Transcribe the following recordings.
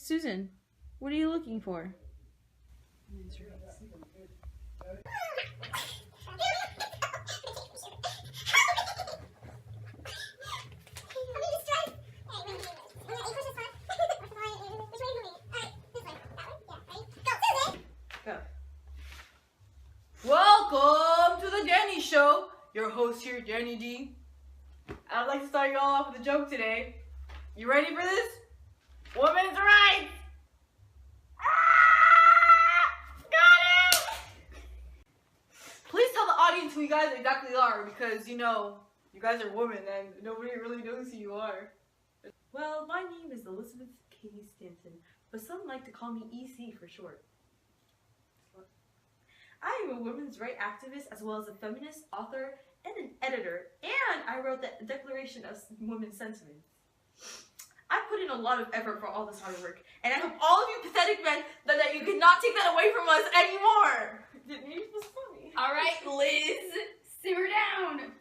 Susan, what are you looking for? Go. Welcome to the Danny Show. Your host here, Danny D. I'd like to start you all off with a joke today. You ready for this? Women's rights! Got it! Please tell the audience who you guys exactly are, because, you know, you guys are women and nobody really knows who you are. Well, my name is Elizabeth Katie Stanton, but some like to call me EC for short. I am a women's rights activist as well as a feminist, author, and an editor, and I wrote the Declaration of Women's Sentiments. I put in a lot of effort for all this hard work, and I hope all of you pathetic men that you cannot take that away from us anymore. It was funny. All right, Liz, simmer down.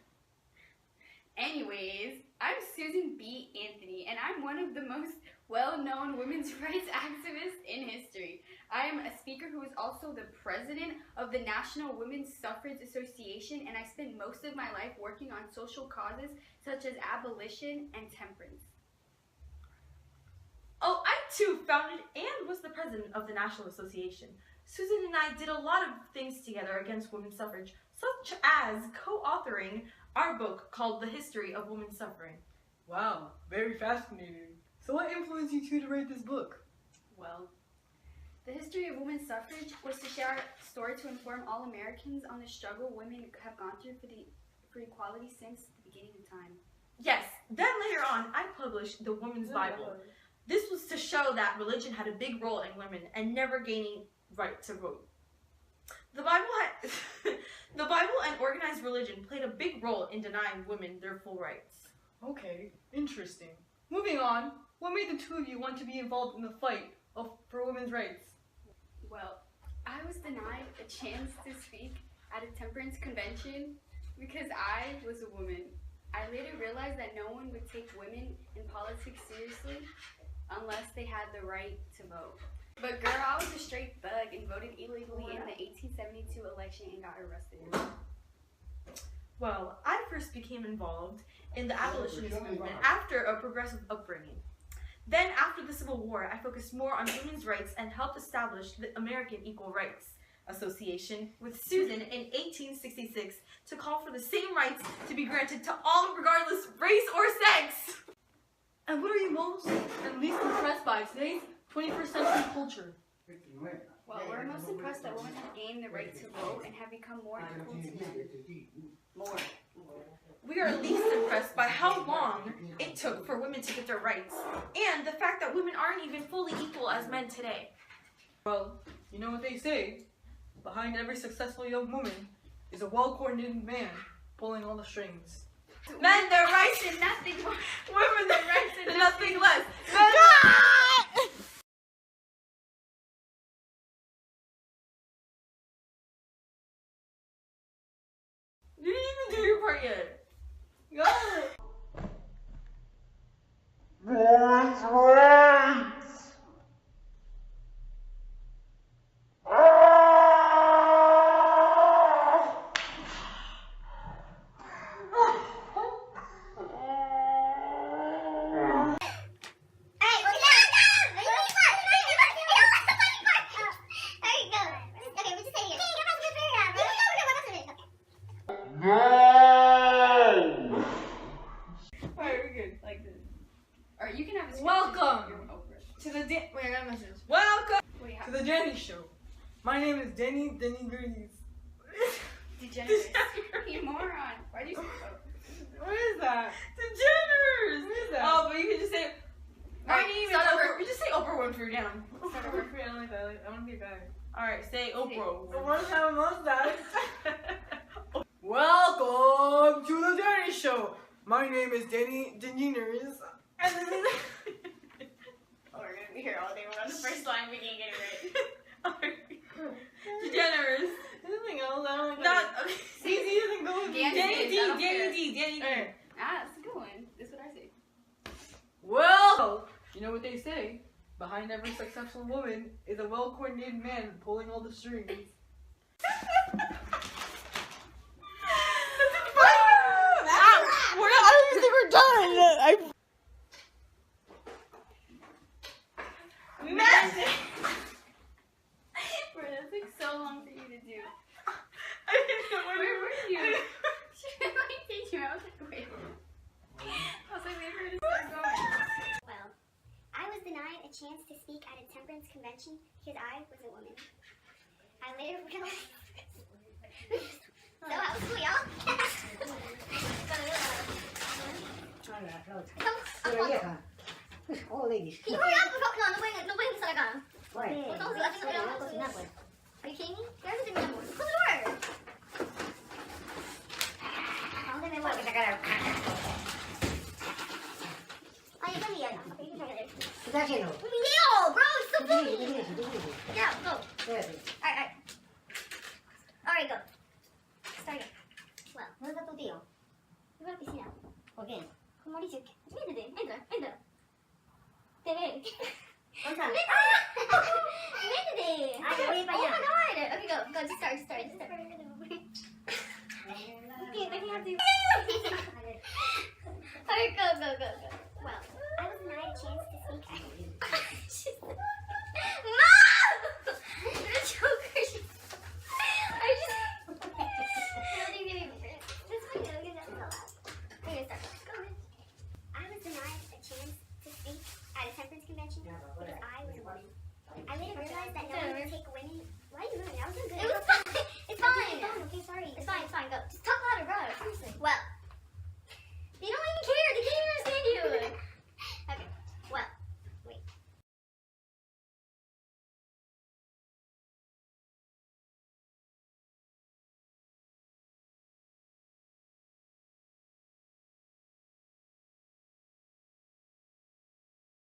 Anyways, I'm Susan B. Anthony, and I'm one of the most well-known women's rights activists in history. I am a speaker who is also the president of the National Women's Suffrage Association, and I spent most of my life working on social causes such as abolition and temperance. Oh, I too founded and was the president of the National Association. Susan and I did a lot of things together against women's suffrage, such as co-authoring our book called The History of Women's Suffering. Wow, very fascinating. So what influenced you two to write this book? Well, the history of women's suffrage was to share our story to inform all Americans on the struggle women have gone through for equality since the beginning of time. Yes, then later on, I published the Women's Bible. This was to show that religion had a big role in women and never gaining right to vote. The Bible and organized religion played a big role in denying women their full rights. Okay, interesting. Moving on, what made the two of you want to be involved in the fight for women's rights? Well, I was denied a chance to speak at a temperance convention because I was a woman. I later realized that no one would take women in politics seriously unless they had the right to vote. But girl, I was a straight bug and voted illegally in the 1872 election and got arrested. Well, I first became involved in the abolitionist movement after a progressive upbringing. Then, after the Civil War, I focused more on women's rights and helped establish the American Equal Rights Association with Susan in 1866 to call for the same rights to be granted to all regardless race or sex. And what are you most and least impressed by today's 21st century culture? Well, we're most impressed that women have gained the right to vote and have become more equal to men. More. We are least impressed by how long it took for women to get their rights, and the fact that women aren't even fully equal as men today. Well, you know what they say, behind every successful young woman is a well-coordinated man pulling all the strings. Men, their rights And nothing more. women, their rights and nothing less. You didn't even do your part yet. Go. Alright, you can have a script. Welcome You're over it. to the Wait, I got a message. Welcome Wait, how? To the Danny Show. My name is Danny Grease. Degenerate. You moron. Why do you say so? What is that? Degeners. What is that? Oh, but you can just say my Alright, name is start Oprah. over. You just say Oprah Winfrey down. I don't like that. I want to be a guy. All right, say Oprah. I want to have a mustache. Welcome to the Danny Show. My name is Danny Degeners. And then Oh, we're gonna be here all day. We're on the first line. We can't get it right. Degeners. anything else? I don't like Not that. okay. Easy doesn't go with Danny Danny D. I don't Danny care. D. Danny D. Hey. Ah, that's a good one. That's what I say. Well, You know what they say? Behind every successful woman is a well-coordinated man pulling all the strings. I don't even think we're done. Magic! Bro, that took so long for you to do. I didn't know Where were you? She didn't like teach you. I was like, wait. I was like, wait for her to start going. Well, I was denied a chance to speak at a temperance convention because I was a woman. I later realized. So how was school, y'all? Oh, ladies. Can you hurry up? No pueden estar acá. Why? Estamos haciendo grabaciones. Are you kidding me? ¿Qué haces en mi amor? Close the door. ¿A dónde me voy? Ay, buen día. Okay, you can try it. ¿Qué estás haciendo? Un video, bro. It's so funny. ¿Qué tienes? Yeah, go. Espérate. Alright, go. Start again. Well, ¿Dónde está tu tío? voy a la piscina. ¿Por qué? Con Mauricio. Métete, entra. Te ve. ¿Dónde está? Métete. Ah, yo voy a ir para allá. Oh my god. Okay, go. Just start. Ay, Okay, I have to.